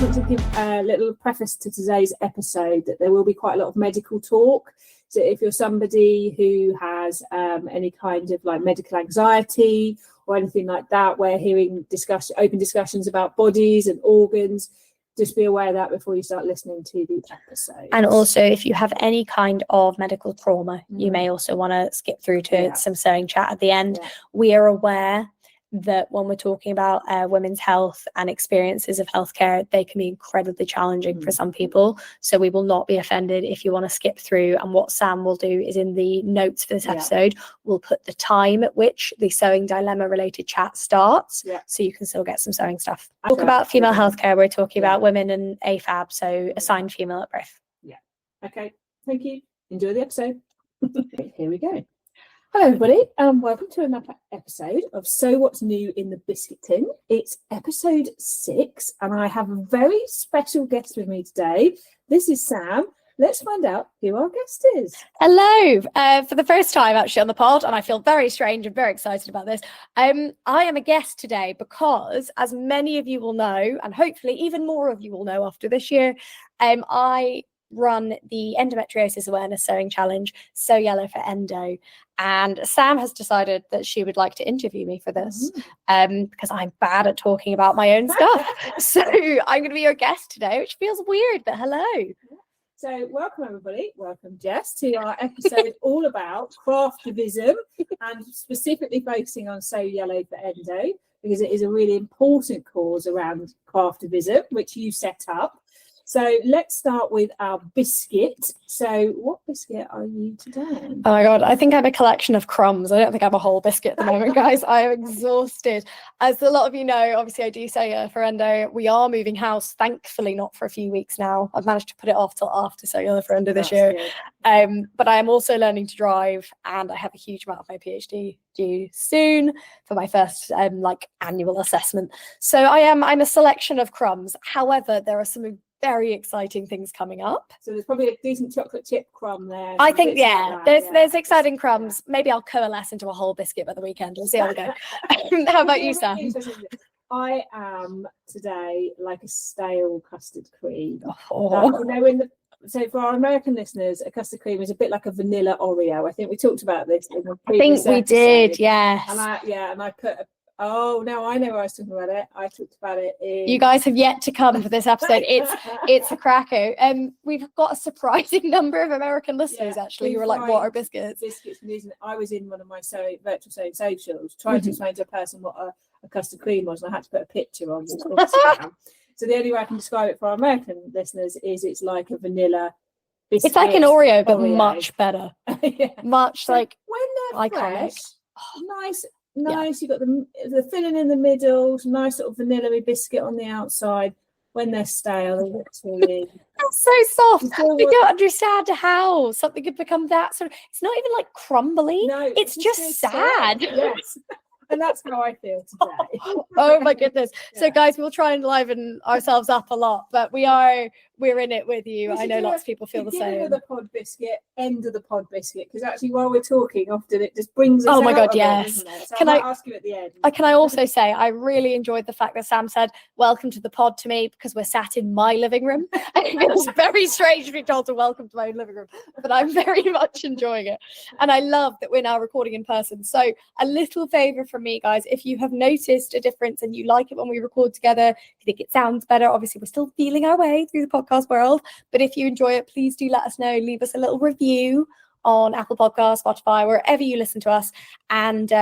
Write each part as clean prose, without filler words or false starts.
just want to give a little preface to today's episode that there will be quite a lot of medical talk. So if you're somebody who has any kind of like medical anxiety or anything like that, we're hearing open discussions about bodies and organs. Just be aware of that before you start listening to the episode. And also, if you have any kind of medical trauma, you may also want to skip through to some sewing chat at the end. Yeah. We are aware that when we're talking about women's health and experiences of healthcare, they can be incredibly challenging for some people. So we will not be offended if you want to skip through. And what Sam will do is in the notes for this episode, we'll put the time at which the sewing dilemma related chat starts, so you can still get some sewing stuff. Talk about female healthcare. We're talking about women and AFAB, so assigned female at birth. Yeah. Okay. Thank you. Enjoy the episode. Here we go. Hello everybody, and welcome to another episode of So What's New in the Biscuit Tin. It's episode 6, and I have a very special guest with me today. This is Sam. Let's find out who our guest is. Hello, for the first time actually on the pod, and I feel very strange and very excited about this. I am a guest today because, as many of you will know, and hopefully even more of you will know after this year, I run the Endometriosis Awareness Sewing Challenge, Sew Yellow for Endo. And Sam has decided that she would like to interview me for this because I'm bad at talking about my own stuff. So I'm going to be your guest today, which feels weird, but hello. So welcome everybody, welcome Jess to our episode all about craftivism and specifically focusing on Sew Yellow for Endo because it is a really important cause around craftivism, which you set up. So let's start with our biscuit. So what biscuit are you today? Oh my God, I think I'm a collection of crumbs. I don't think I'm a whole biscuit at the moment, guys. I am exhausted. As a lot of you know, obviously I do Sew for Endo. We are moving house, thankfully not for a few weeks now. I've managed to put it off till after Sew for Endo this year. But I am also learning to drive, and I have a huge amount of my PhD due soon for my first annual assessment. So I'm a selection of crumbs. However, there are some very exciting things coming up. So there's probably a decent chocolate chip crumb there. I think, there's exciting crumbs. Maybe I'll coalesce into a whole biscuit by the weekend. We'll see how we go. How about you, Sam? I am today like a stale custard cream. So for our American listeners, a custard cream is a bit like a vanilla Oreo. I think we talked about this in the previous we did, yes. And I put oh, no, I know where I was talking about it. I talked about it in... You guys have yet to come for this episode. It's a cracker. We've got a surprising number of American listeners, actually, who are like, what are biscuits? Biscuits. I was in one of my virtual sewing socials trying to explain to a person what a custard cream was, and I had to put a picture on Instagram. So the only way I can describe it for our American listeners is it's like a vanilla biscuit. It's like an Oreo, but much better. Much like when they're iconic. Fresh, nice. You've got the filling in the middle, nice sort of vanilla biscuit on the outside. When they're stale, they literally that's so soft. You don't understand how something could become that sort of. It's not even like crumbly. No, it's just sad. Yes. And that's how I feel today. Oh my goodness. So guys, we'll try and liven ourselves up a lot, but we're in it with you. I know lots of people feel the same. Of the pod biscuit, end of the pod biscuit, because actually while we're talking, often it just brings us oh my out God, of yes. it, so can I ask you at the end? Can I also say I really enjoyed the fact that Sam said welcome to the pod to me because we're sat in my living room. It feels very strange to be told to welcome to my own living room, but I'm very much enjoying it. And I love that we're now recording in person. So a little favor from me, guys, if you have noticed a difference and you like it when we record together, if you think it sounds better, obviously we're still feeling our way through the podcast world, but if you enjoy it, please do let us know. Leave us a little review on Apple Podcasts, Spotify, wherever you listen to us, and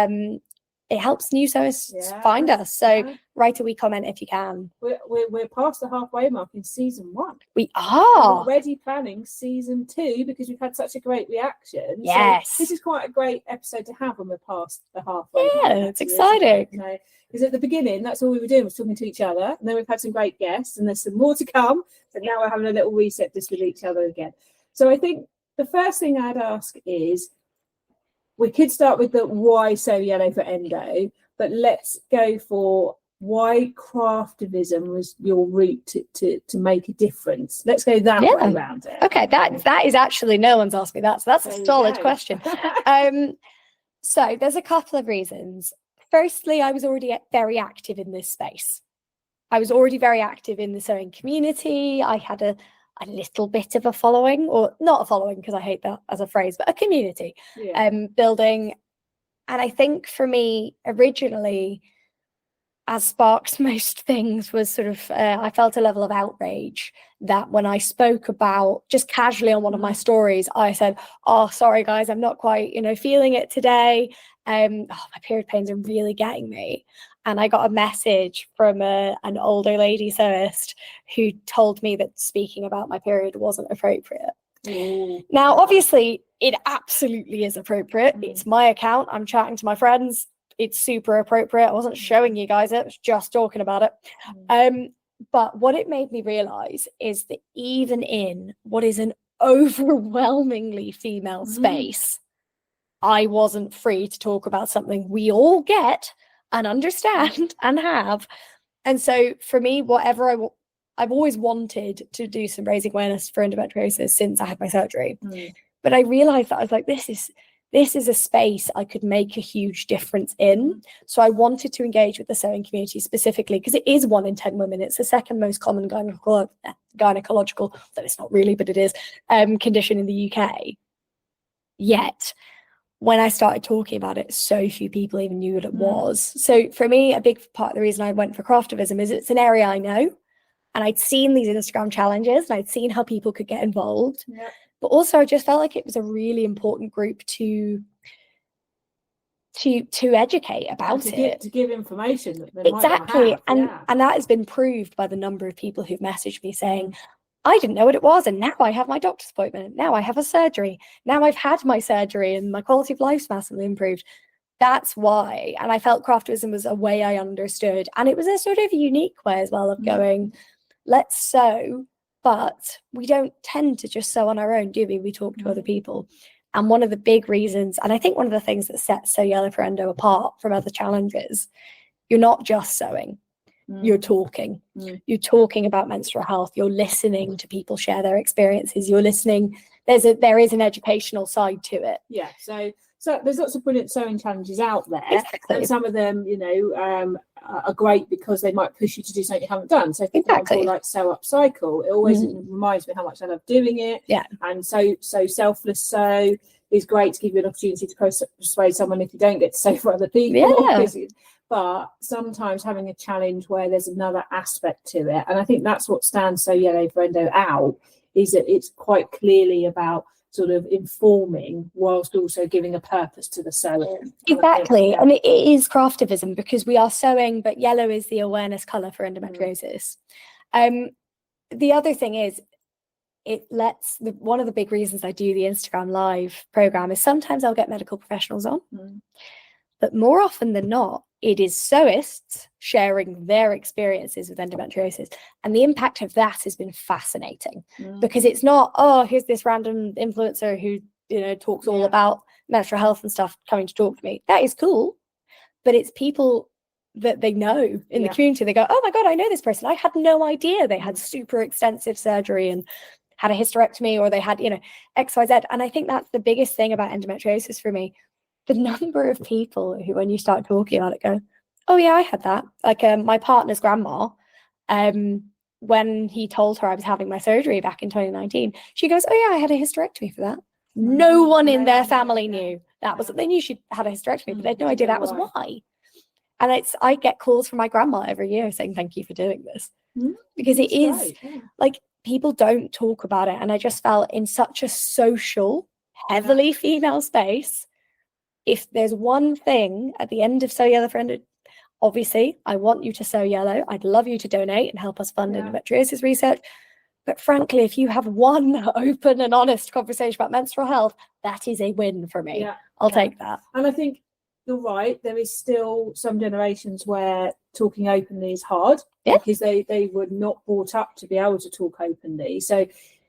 it helps new sewers find us. So write a wee comment if you can. We're past the halfway mark in season 1. We are. We're already planning season 2 because we've had such a great reaction. Yes. So this is quite a great episode to have when we're past the halfway mark. Yeah, it's exciting. Because at the beginning, that's all we were doing was talking to each other. And then we've had some great guests and there's some more to come. So now we're having a little reset just with each other again. So I think the first thing I'd ask is, we could start with the why Sew Yellow for Endo, but let's go for why craftivism was your route to make a difference. Let's go that way around it. Okay, that is actually, no one's asked me that, so that's a solid question. So there's a couple of reasons. Firstly, I was already very active in this space. I was already very active in the sewing community. I had a little bit of a following, or not a following because I hate that as a phrase, but a community building. And I think for me, originally, as sparks most things, was sort of, I felt a level of outrage that when I spoke about, just casually on one of my stories, I said, oh, sorry guys, I'm not quite, feeling it today. My period pains are really getting me. And I got a message from an older lady sewist who told me that speaking about my period wasn't appropriate. Now, obviously, it absolutely is appropriate. It's my account. I'm chatting to my friends. It's super appropriate. I wasn't showing you guys it. I was just talking about it. But what it made me realize is that even in what is an overwhelmingly female space, I wasn't free to talk about something we all get and understand and have. And so for me, whatever I've always wanted to do some raising awareness for endometriosis since I had my surgery. But I realized that I was like, this is a space I could make a huge difference in. So I wanted to engage with the sewing community specifically because it is 1 in 10 women. It's the second most common gynecological, though it's not really, but it is, condition in the UK. Yet, when I started talking about it, so few people even knew what it was. So for me, a big part of the reason I went for Craftivism is it's an area I know. And I'd seen these Instagram challenges and I'd seen how people could get involved. But also I just felt like it was a really important group to educate about it. To give information. That they exactly. Might not have. And that has been proved by the number of people who've messaged me saying, I didn't know what it was, and now I have my doctor's appointment. Now I have a surgery. Now I've had my surgery and my quality of life's massively improved. That's why. And I felt Craftivism was a way I understood. And it was a sort of unique way as well of going, let's sew, but we don't tend to just sew on our own, do we? We talk to other people. And one of the big reasons, and I think one of the things that sets Sew Yellow for Endo apart from other challenges, you're not just sewing. You're talking. You're talking about menstrual health. You're listening to people share their experiences. You're listening. There is an educational side to it. Yeah. So there's lots of brilliant sewing challenges out there. Exactly. And some of them, are great because they might push you to do something you haven't done. So for example, like Sew Upcycle, it always reminds me how much I love doing it. Yeah. And so Selfless Sew is great to give you an opportunity to persuade someone if you don't get to sew for other people. Yeah. But sometimes having a challenge where there's another aspect to it, and I think that's what stands Sew Yellow for Endo out, is that it's quite clearly about sort of informing whilst also giving a purpose to the sewing. Exactly. And it is Craftivism because we are sewing, but yellow is the awareness colour for endometriosis. The other thing is, it lets one of the big reasons I do the Instagram live program is sometimes I'll get medical professionals on, but more often than not, it is sewists sharing their experiences with endometriosis. And the impact of that has been fascinating because it's not, oh, here's this random influencer who, talks all about menstrual health and stuff coming to talk to me. That is cool. But it's people that they know in the community. They go, oh my God, I know this person. I had no idea they had super extensive surgery and had a hysterectomy, or they had, X, Y, Z. And I think that's the biggest thing about endometriosis for me. The number of people who, when you start talking about it, go, oh yeah, I had that. Like my partner's grandma, when he told her I was having my surgery back in 2019, she goes, oh yeah, I had a hysterectomy for that. No one in their family knew that was, they knew she had a hysterectomy, but they had no idea that was why. And I get calls from my grandma every year saying, thank you for doing this. Because it is right, like, people don't talk about it. And I just felt in such a social, heavily female space, if there's one thing at the end of Sew Yellow for Endo, obviously, I want you to sew yellow. I'd love you to donate and help us fund endometriosis research. But frankly, if you have one open and honest conversation about menstrual health, that is a win for me. I'll take that. And I think you're right. There is still some generations where talking openly is hard because they were not brought up to be able to talk openly. So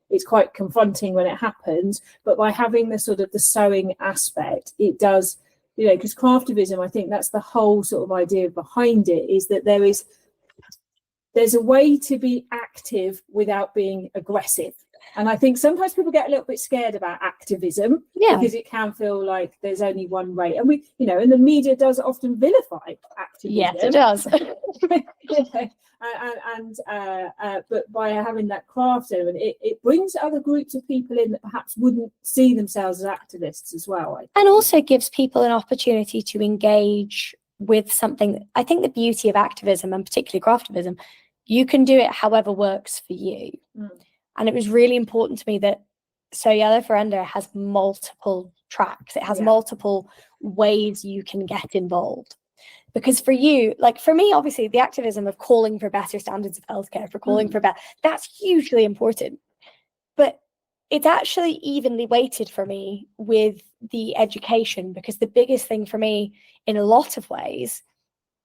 it's quite confronting when it happens, but by having the sort of the sewing aspect, it does, because Craftivism, I think that's the whole sort of idea behind it, is that there's a way to be active without being aggressive. And I think sometimes people get a little bit scared about activism because it can feel like there's only one way. And we, you know, and the media does often vilify activism. Yes, it does. But by having that craft element, it brings other groups of people in that perhaps wouldn't see themselves as activists as well. And also gives people an opportunity to engage with something. I think the beauty of activism, and particularly craftivism, you can do it however works for you. And it was really important to me that So Yellow for Endo has multiple tracks. It has multiple ways you can get involved. Because for you, like for me, obviously, the activism of calling for better standards of healthcare, for calling for better, that's hugely important. But it's actually evenly weighted for me with the education, because the biggest thing for me in a lot of ways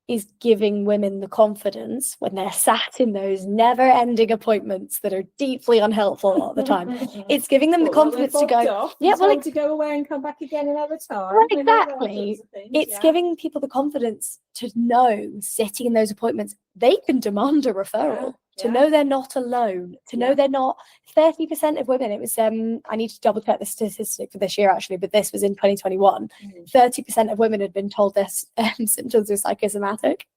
is giving women the confidence when they're sat in those never-ending appointments that are deeply unhelpful a lot of the time. It's giving them the confidence to go, to go away and come back again another time. Well, exactly. It's giving people the confidence to know, sitting in those appointments, they can demand a referral. To know they're not alone, to know they're not 30% of women. It was, I need to double check the statistic for this year actually, but this was in 2021. 30% of women had been told their symptoms were psychosomatic.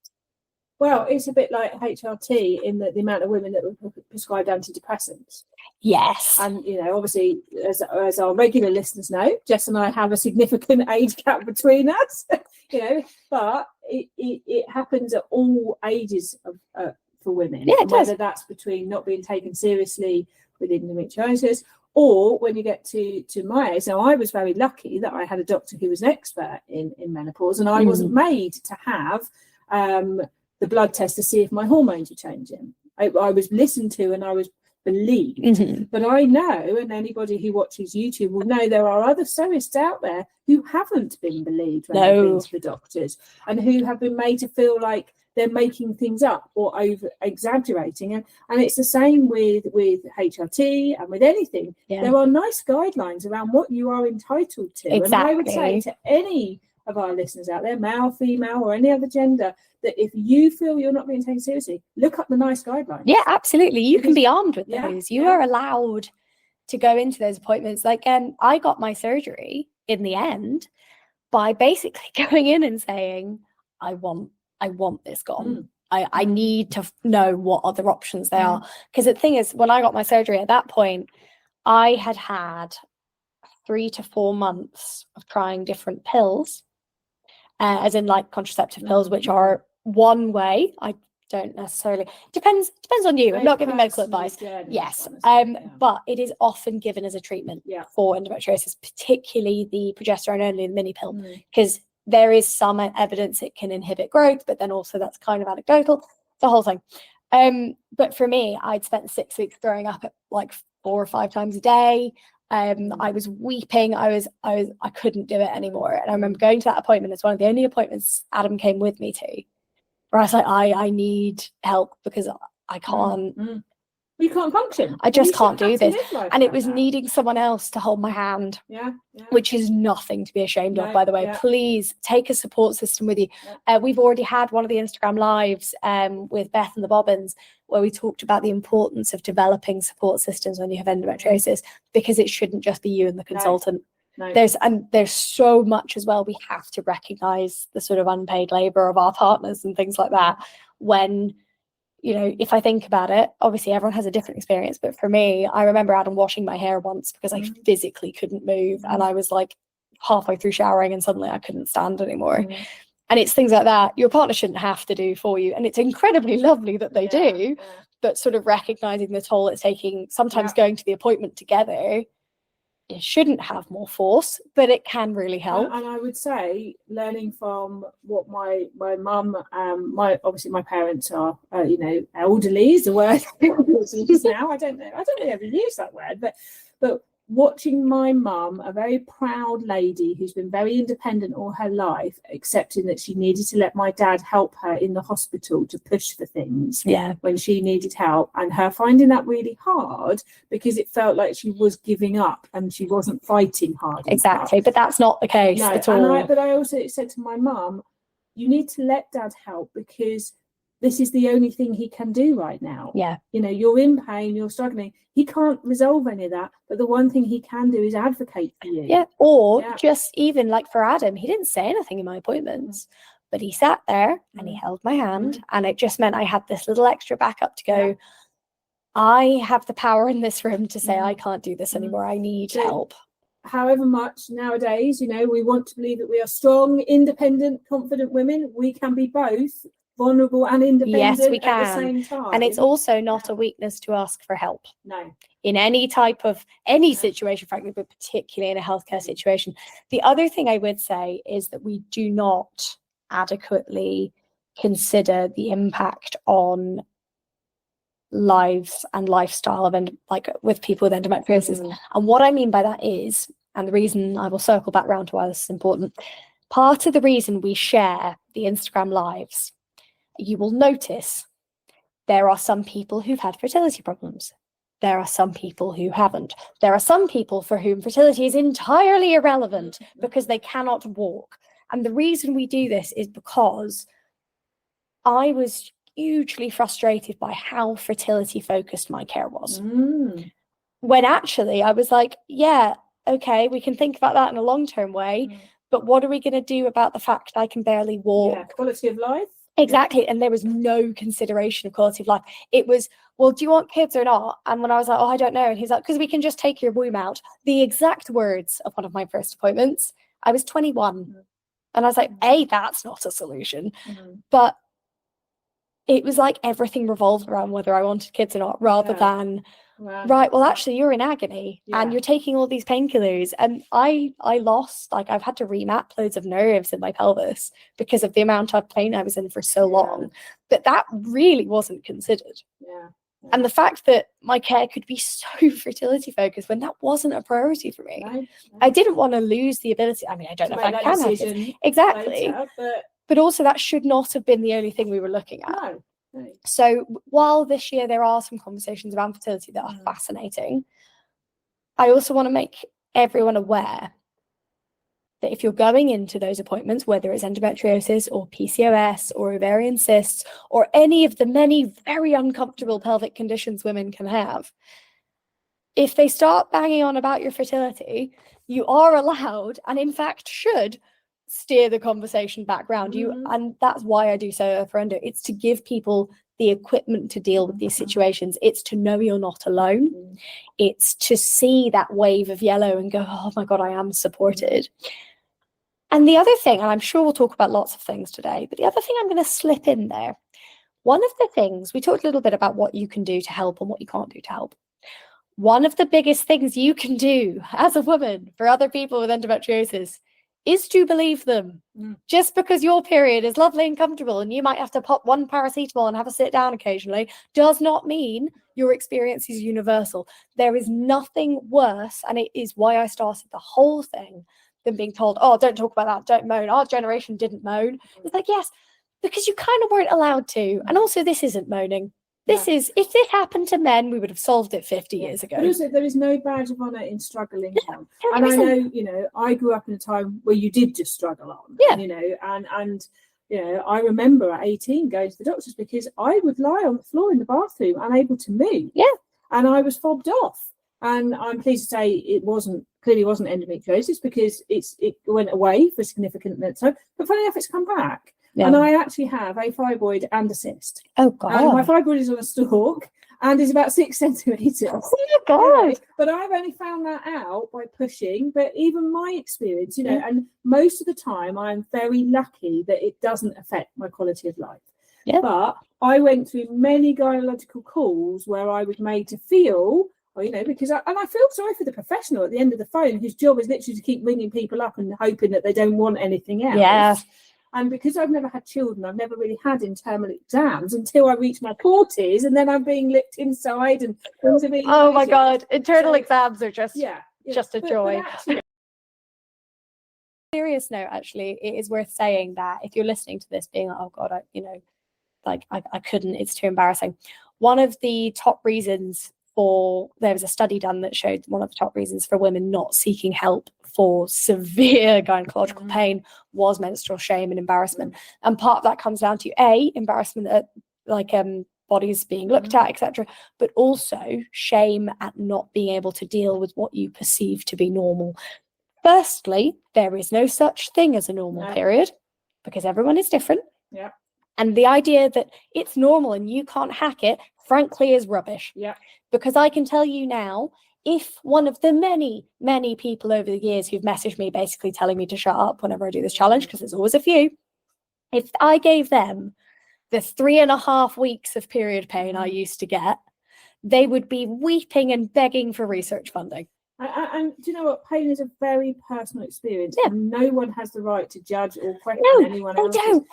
Well, it's a bit like HRT in the amount of women that were prescribed antidepressants. Yes. And, you know, obviously, as our regular listeners know, Jess and I have a significant age gap between us, you know, but it happens at all ages of for women, whether that's between not being taken seriously with endometriosis, or when you get to my age. Now, I was very lucky that I had a doctor who was an expert in menopause, and I wasn't made to have the blood test to see if my hormones were changing. I was listened to and I was believed. But I know, and anybody who watches YouTube will know, there are other sewists out there who haven't been believed when they've been to the doctors, and who have been made to feel like they're making things up or over exaggerating, and it's the same with HRT and with anything. There are nice guidelines around what you are entitled to. And I would say to any of our listeners out there, male, female, or any other gender, that if you feel you're not being taken seriously, look up the nice guidelines. Yeah, absolutely. You can be armed with those. You are allowed to go into those appointments. Like, I got my surgery in the end by basically going in and saying, I want this gone. I need to know what other options there are. Because the thing is, when I got my surgery at that point, I had 3 to 4 months of trying different pills, as in like contraceptive pills, which are one way. I don't necessarily, depends on you. I'm not giving medical advice. Yes. But it is often given as a treatment for endometriosis, particularly the progesterone only, the mini pill, because there is some evidence it can inhibit growth, but then also that's kind of anecdotal, the whole thing. But for me, I'd spent 6 weeks throwing up at like 4 or 5 times a day. I was weeping. I couldn't do it anymore. And I remember going to that appointment. It's one of the only appointments Adam came with me to, where I was like, I need help because I can't. You can't function. I just can't do this. And it was needing someone else to hold my hand, which is nothing to be ashamed of, by the way. Please take a support system with you. We've already had one of the Instagram lives with Beth and the Bobbins, where we talked about the importance of developing support systems when you have endometriosis, because it shouldn't just be you and the consultant. No. There's so much as well. We have to recognize the sort of unpaid labor of our partners and things like that. When, you know, if I think about it, obviously everyone has a different experience, but for me, I remember Adam washing my hair once because I physically couldn't move, and I was like halfway through showering and suddenly I couldn't stand anymore. And it's things like that your partner shouldn't have to do for you, and it's incredibly lovely that they do, but sort of recognizing the toll it's taking, sometimes going to the appointment together, it shouldn't have more force, but it can really help. And I would say, learning from what my mum, obviously my parents are, elderly is the word now. I don't really ever use that word, but watching my mum, a very proud lady who's been very independent all her life, accepting that she needed to let my dad help her in the hospital to push for things when she needed help, and her finding that really hard because it felt like she was giving up and she wasn't fighting hard. Exactly, but that's not the case at all. But I also said to my mum, you need to let dad help, because this is the only thing he can do right now. Yeah. You know, you're in pain, you're struggling. He can't resolve any of that, but the one thing he can do is advocate for you. Yeah. Or Yeah. just even like for Adam, he didn't say anything in my appointments, but he sat there and he held my hand, and it just meant I had this little extra backup to go, I have the power in this room to say, I can't do this anymore. I need help. However much nowadays, you know, we want to believe that we are strong, independent, confident women. We can be both vulnerable and independent Yes, we at can. the same time. And it's also not a weakness to ask for help. No. In any type of any situation, frankly, but particularly in a healthcare situation. The other thing I would say is that we do not adequately consider the impact on lives and lifestyle of like with people with endometriosis. And what I mean by that is, and the reason I will circle back round to why this is important, part of the reason we share the Instagram lives, you will notice there are some people who've had fertility problems. There are some people who haven't. There are some people for whom fertility is entirely irrelevant because they cannot walk. And the reason we do this is because I was hugely frustrated by how fertility focused my care was. When actually I was like, yeah, okay, we can think about that in a long-term way, but what are we going to do about the fact I can barely walk? Yeah, quality of life. Exactly. And there was no consideration of quality of life. It was, well, do you want kids or not? And when I was like, oh, I don't know. And he's like, because we can just take your womb out. The exact words of one of my first appointments. I was 21. And I was like, that's not a solution. But it was like everything revolved around whether I wanted kids or not, rather than, right, well, actually, you're in agony and you're taking all these painkillers. And I lost, like, I've had to remap loads of nerves in my pelvis because of the amount of pain I was in for so long. But that really wasn't considered. And the fact that my care could be so fertility focused when that wasn't a priority for me. I didn't want to lose the ability. I mean, I don't know if I can have kids. Exactly. Later, but also that should not have been the only thing we were looking at. No. So while this year there are some conversations around fertility that are fascinating, I also want to make everyone aware that if you're going into those appointments, whether it's endometriosis or PCOS or ovarian cysts or any of the many very uncomfortable pelvic conditions women can have, if they start banging on about your fertility, you are allowed, and in fact should, steer the conversation back around you. And that's why I do so for Endo. It's to give people the equipment to deal with these situations. It's to know you're not alone. It's to see that wave of yellow and go, oh my God, I am supported. And the other thing, and I'm sure we'll talk about lots of things today, but the other thing I'm going to slip in there, one of the things, we talked a little bit about what you can do to help and what you can't do to help. One of the biggest things you can do as a woman for other people with endometriosis is to believe them. Just because your period is lovely and comfortable and you might have to pop one paracetamol and have a sit down occasionally does not mean your experience is universal. There is nothing worse, and it is why I started the whole thing, than being told, oh, don't talk about that, don't moan. Our generation didn't moan. It's like, yes, because you kind of weren't allowed to. And also, this isn't moaning. This is, if this happened to men, we would have solved it 50 years ago. But also, there is no badge of honour in struggling on. And I know, you know, I grew up in a time where you did just struggle on. You know, and you know, I remember at 18 going to the doctors because I would lie on the floor in the bathroom unable to move. And I was fobbed off. And I'm pleased to say it clearly wasn't endometriosis because it went away for a significant amount of time. But funny enough, it's come back. And I actually have a fibroid and a cyst. Oh, God. And my fibroid is on a stalk and is about 6 centimetres. Oh, my God. But I've only found that out by pushing. But even my experience, you know, and most of the time I'm very lucky that it doesn't affect my quality of life. But I went through many gynecological calls where I was made to feel, well, you know, because I feel sorry for the professional at the end of the phone whose job is literally to keep ringing people up and hoping that they don't want anything else. And because I've never had children, I've never really had internal exams until I reach my 40s, and then I'm being licked inside and things are being my God, internal exams are just a joy. Serious note, actually, it is worth saying that if you're listening to this being like, oh God, I couldn't, it's too embarrassing. One of the top reasons there was a study done that showed one of the top reasons for women not seeking help for severe gynecological pain was menstrual shame and embarrassment. And part of that comes down to embarrassment at bodies being looked at, etc., but also shame at not being able to deal with what you perceive to be normal. Firstly, there is no such thing as a normal period because everyone is different. Yeah. And the idea that it's normal and you can't hack it, frankly, is rubbish. Yeah. Because I can tell you now, if one of the many, many people over the years who've messaged me basically telling me to shut up whenever I do this challenge, because there's always a few, if I gave them the 3.5 weeks of period pain I used to get, they would be weeping and begging for research funding. And do you know what? Pain is a very personal experience. Yeah. And no one has the right to judge or question anyone they else. don't.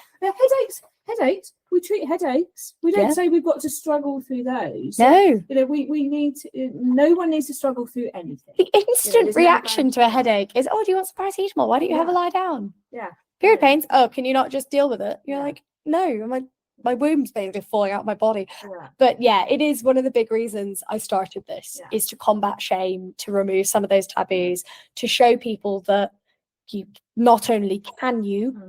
Headaches. We treat headaches. We don't say we've got to struggle through those. No. We need to. No one needs to struggle through anything. The instant reaction to a headache is, "Oh, do you want some paracetamol? Why don't you have a lie down?" Yeah. Period pains. Oh, can you not just deal with it? You're like, no, my womb's basically falling out of my body. Yeah. But yeah, it is one of the big reasons I started this, is to combat shame, to remove some of those taboos, to show people that you not only can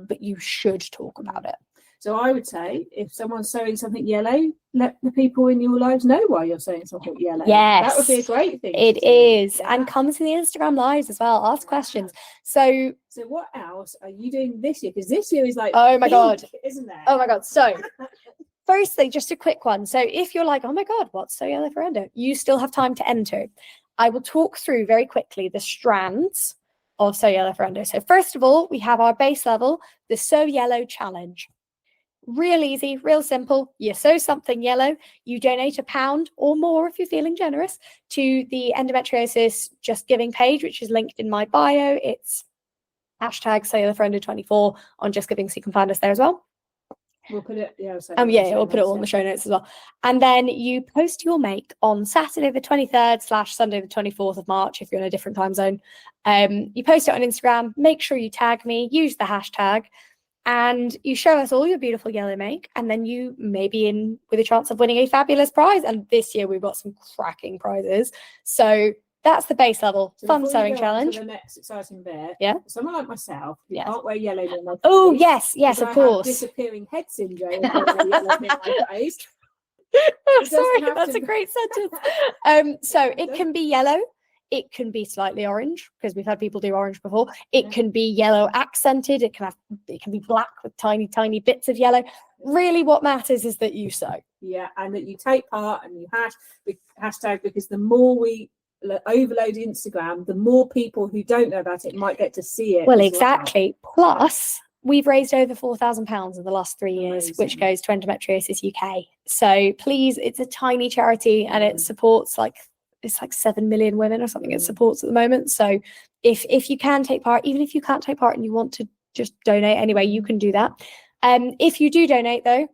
but you should talk about it. So I would say, if someone's sewing something yellow, let the people in your lives know why you're sewing something yellow. Yes. That would be a great thing. It is. Yeah. And come to the Instagram lives as well. Ask questions. So what else are you doing this year? Because this year is like, oh my God, isn't there? Oh my God. So firstly, just a quick one. So if you're like, oh my God, what's So Yellow for Endo? You still have time to enter. I will talk through very quickly the strands of So Yellow for Endo. So first of all, we have our base level, the So Yellow challenge. Real easy, real simple. You sew something yellow, you donate £1 or more if you're feeling generous to the Endometriosis Just Giving page, which is linked in my bio. It's #SewYellowForEndo24 on Just Giving, so you can find us there as well. We'll put it, we'll put it all in the show notes as well. And then you post your make on Saturday the 23rd / Sunday the 24th of March if you're in a different time zone. You post it on Instagram, make sure you tag me, use the hashtag, and you show us all your beautiful yellow make, and then you may be in with a chance of winning a fabulous prize. And this year we've got some cracking prizes. So that's the base level fun sewing challenge. The next exciting bit. Yeah. Someone like myself, you can't wear yellow in my face. Oh yes, of course. Disappearing head syndrome. Yellow in my face. Sorry, that's a great sentence. So it can be yellow. It can be slightly orange, because we've had people do orange before. It can be yellow accented. It can be black with tiny, tiny bits of yellow. Really, what matters is that you sew. Yeah, and that you take part and you hashtag, because the more we overload Instagram, the more people who don't know about it might get to see it. Well, exactly. Plus, we've raised over £4,000 in the last 3 years, which goes to Endometriosis UK. So please, it's a tiny charity and it supports it's like 7 million women or something it supports at the moment. So if you can take part, even if you can't take part and you want to just donate anyway, you can do that. If you do donate though,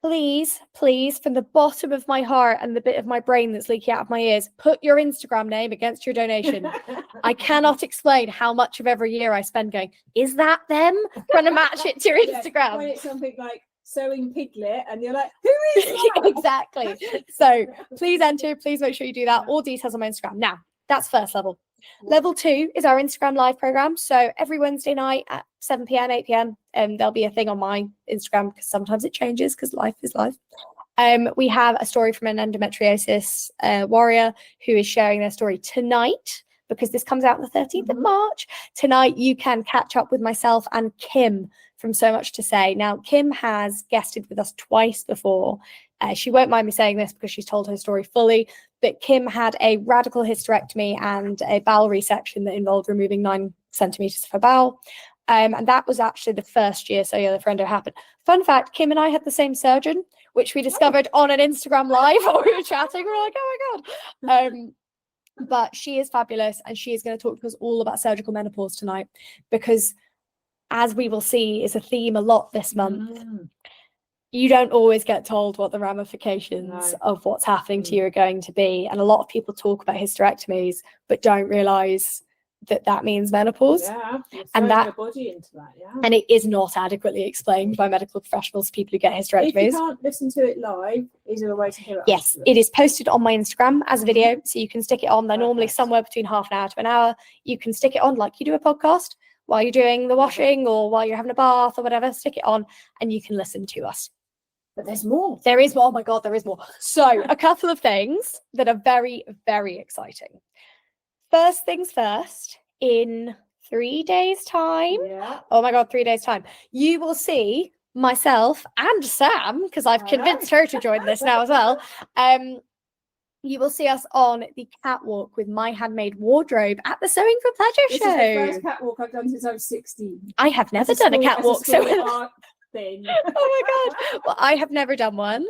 please, from the bottom of my heart and the bit of my brain that's leaking out of my ears, put your Instagram name against your donation. I cannot explain how much of every year I spend going, is that them? Trying to match it to your Instagram. When it's something like Sewing Piglet and you're like, who is that? Exactly. So please enter, please make sure you do that. All details on my Instagram. Now, that's first level. Level 2 is our Instagram live program. So every Wednesday night at 7 p.m, 8 p.m, there'll be a thing on my Instagram, because sometimes it changes because life is life. We have a story from an endometriosis warrior who is sharing their story tonight, because this comes out on the 13th of March. Tonight, you can catch up with myself and Kim from So Much to Say. Now, Kim has guested with us twice before. She won't mind me saying this because she's told her story fully, but Kim had a radical hysterectomy and a bowel resection that involved removing 9 centimeters of her bowel. And that was actually the first year So Yellow for Endo happened. Fun fact, Kim and I had the same surgeon, which we discovered on an Instagram live while we were chatting. We were like, oh my God. But she is fabulous, and she is going to talk to us all about surgical menopause tonight, because as we will see is a theme a lot this month. You don't always get told what the ramifications of what's happening to you are going to be. And a lot of people talk about hysterectomies, but don't realise that means menopause. Yeah, and that body into that, and it is not adequately explained by medical professionals, people who get hysterectomies. If you can't listen to it live, is there a way to hear it? Yes, it is posted on my Instagram as a video, so you can stick it on. They're normally somewhere between half an hour to an hour. You can stick it on like you do a podcast while you're doing the washing or while you're having a bath or whatever. Stick it on and you can listen to us. But there's more. There is more. Oh my God, there is more. So a couple of things that are very, very exciting. First things first, in 3 days' time. Yeah. Oh my God, 3 days' time. You will see myself and Sam, because I've convinced her to join this now as well. You will see us on the catwalk with my handmade wardrobe at the Sewing for Pleasure This show. is the first catwalk I've done since I was 16. I have never done a catwalk. Art thing. Oh my God. Well, I have never done one.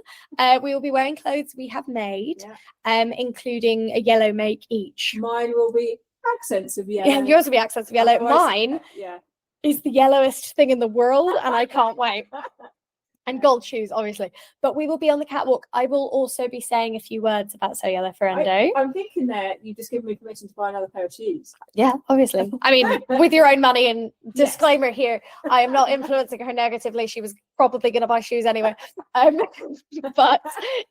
We will be wearing clothes we have made, including a yellow make each. Mine will be accents of yellow. Yeah, yours will be accents of yellow. Otherwise, Mine is the yellowest thing in the world, and I can't wait. And gold shoes, obviously. But we will be on the catwalk. I will also be saying a few words about So Yellow for Endo. I'm thinking that you just given me permission to buy another pair of shoes. Yeah, obviously. I mean, with your own money, and disclaimer here, I am not influencing her negatively. She was probably going to buy shoes anyway. But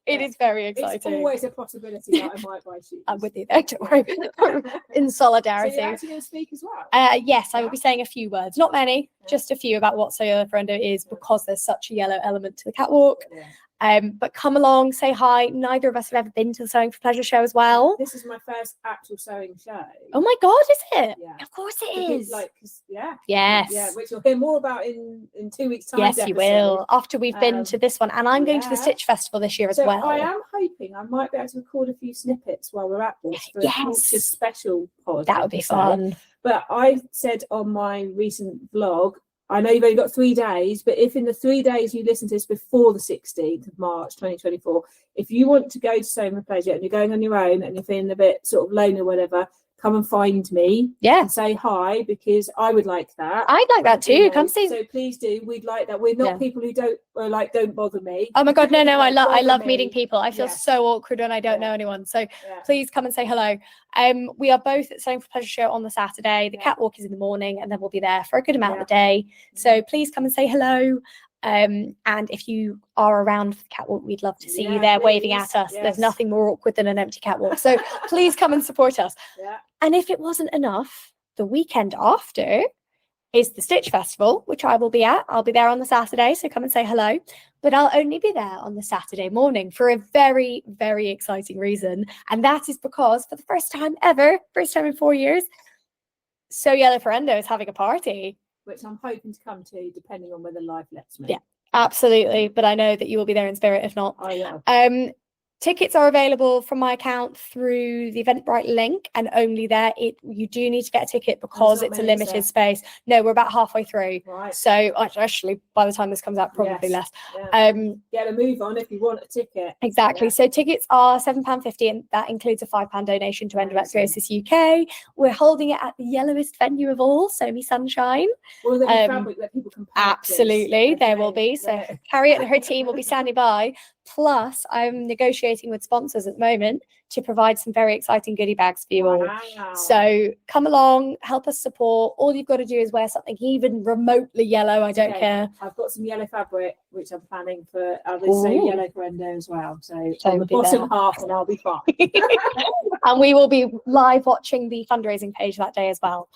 it is very exciting. It's always a possibility that I might buy shoes. I'm with you there, don't worry. In solidarity. So you're actually going to speak as well? Yes, I will be saying a few words. Not many, just a few about what So Yellow for Endo is, because there's such a yellow element to the catwalk. But come along, say hi. Neither of us have ever been to the Sewing for Pleasure show as well. This is my first actual sewing show. Oh my God, is it? Yeah. Of course it is. Yes. Yes. Which you'll hear more about in 2 weeks' time. Yes, you will. After we've been to this one. And I'm going to the Stitch Festival this year as well. I am hoping I might be able to record a few snippets while we're at this for a future special pod. That would be fun. But I said on my recent vlog, I know you've only got 3 days, but if in the 3 days you listen to this before the 16th of March 2024, if you want to go to Sewing for Pleasure and you're going on your own and you're feeling a bit sort of lonely or whatever, come and find me and say hi, because I would like that. I'd like that too. Come see. So please do. We'd like that. We're not people who don't bother me. Oh my God, no, I love meeting people. I feel so awkward when I don't know anyone. So please come and say hello. We are both at Sewing for Pleasure show on the Saturday. The catwalk is in the morning, and then we'll be there for a good amount of the day. So please come and say hello. And if you are around for the catwalk, we'd love to see you there waving at us. There's nothing more awkward than an empty catwalk. So please come and support us. And if it wasn't enough, the weekend after is the Stitch Festival, which I will be at. I'll be there on the Saturday, so come and say hello. But I'll only be there on the Saturday morning for a very, very exciting reason. And that is because for the first time in 4 years, So Yellow for Endo is having a party. Which I'm hoping to come to, depending on whether life lets me. Yeah, absolutely. But I know that you will be there in spirit, if not. Oh, yeah. Tickets are available from my account through the Eventbrite link, and only there. You do need to get a ticket because it's a limited space. No, we're about halfway through. Right. So actually, by the time this comes out, probably less. Yeah. Get a move on if you want a ticket. Exactly. Yeah. So tickets are £7.50, and that includes a £5 donation to Endometriosis UK. We're holding it at the yellowest venue of all, Sew Me Sunshine. Will there be fabric that people can practice? Absolutely, there will be. So Harriet and her team will be standing by. Plus, I'm negotiating with sponsors at the moment to provide some very exciting goodie bags for you all. So come along, help us support. All you've got to do is wear something even remotely yellow. I don't care. I've got some yellow fabric, which I'm planning for others. So Yellow for Endo as well. So on the bottom half, and I'll be fine. And we will be live watching the fundraising page that day as well.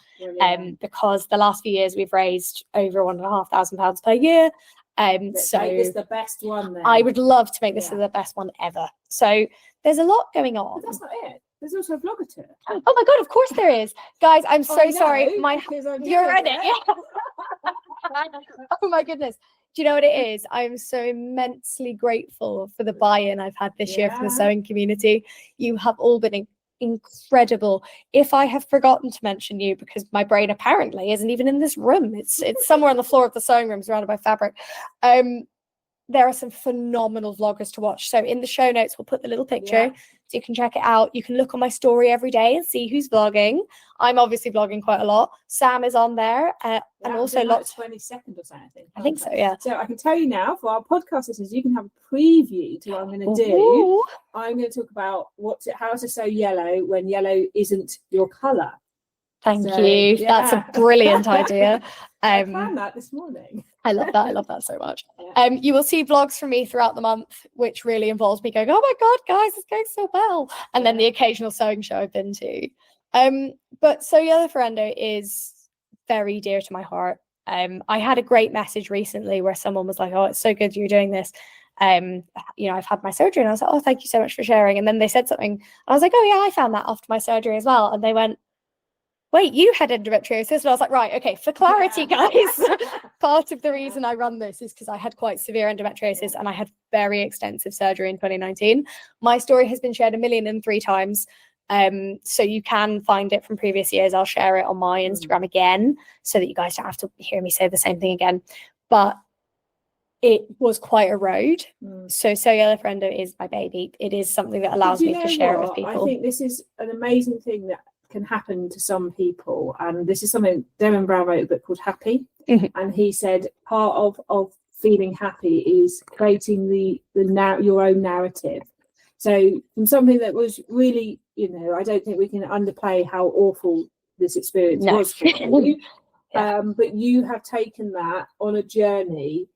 Because the last few years we've raised over £1,500 per year. So make this the best one then. I would love to make this the best one ever. So there's a lot going on. But that's not it. There's also a vlogger tour. Oh my God, of course there is. Guys, I'm so sorry. You're in it. Yeah. Oh my goodness. Do you know what it is? I'm so immensely grateful for the buy-in I've had this year from the sewing community. You have all been incredible. If I have forgotten to mention you, because my brain apparently isn't even in this room, it's somewhere on the floor of the sewing room surrounded by fabric. There are some phenomenal vloggers to watch. So in the show notes, we'll put the little picture so you can check it out. You can look on my story every day and see who's vlogging. I'm obviously vlogging quite a lot. Sam is on there, and also lots. 22nd or something. I think so. Yeah. So I can tell you now, for our podcast listeners, you can have a preview to what I'm going to do. I'm going to talk about how to sew yellow when yellow isn't your colour. Thank you. That's a brilliant idea. I planned that this morning. I love that. I love that so much. You will see vlogs from me throughout the month, which really involves me going, oh my God, guys, it's going so well. And then the occasional sewing show I've been to. But So Yellow for Endo is very dear to my heart. I had a great message recently where someone was like, oh, it's so good you're doing this. I've had my surgery. And I was like, oh, thank you so much for sharing. And then they said something, and I was like, oh yeah, I found that after my surgery as well. And they went, wait, you had endometriosis? And I was like, right, okay, for clarity, guys, part of the reason I run this is because I had quite severe endometriosis and I had very extensive surgery in 2019. My story has been shared 1,003 times. So you can find it from previous years. I'll share it on my Instagram again so that you guys don't have to hear me say the same thing again. But it was quite a road. So cellular for endo is my baby. It is something that allows me to share it with people. I think this is an amazing thing that can happen to some people, and this is something Darren Brown wrote a book called Happy, and he said part of feeling happy is creating your own narrative. So from something that was really, I don't think we can underplay how awful this experience was for you. But you have taken that on a journey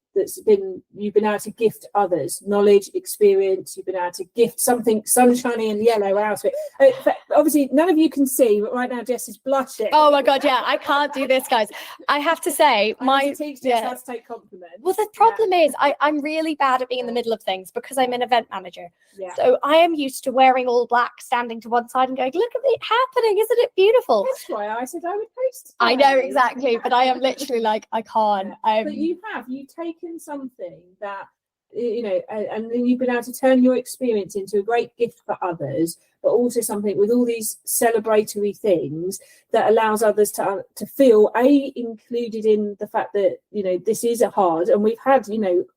you've been able to gift others knowledge, experience. You've been able to gift something sunshiny and yellow out of it. Obviously, none of you can see, but right now Jess is blushing. Oh my god, yeah, I can't do this, guys. I have to say, I teach Jess how to take compliments. Well, the problem is, I'm really bad at being in the middle of things because I'm an event manager. Yeah. So I am used to wearing all black, standing to one side and going, look at it happening, isn't it beautiful? That's why I said I would post today. I know, exactly, but I am literally like, I can't. But you've taken something that and then you've been able to turn your experience into a great gift for others, but also something with all these celebratory things that allows others to feel included in the fact that this is a hard, and we've had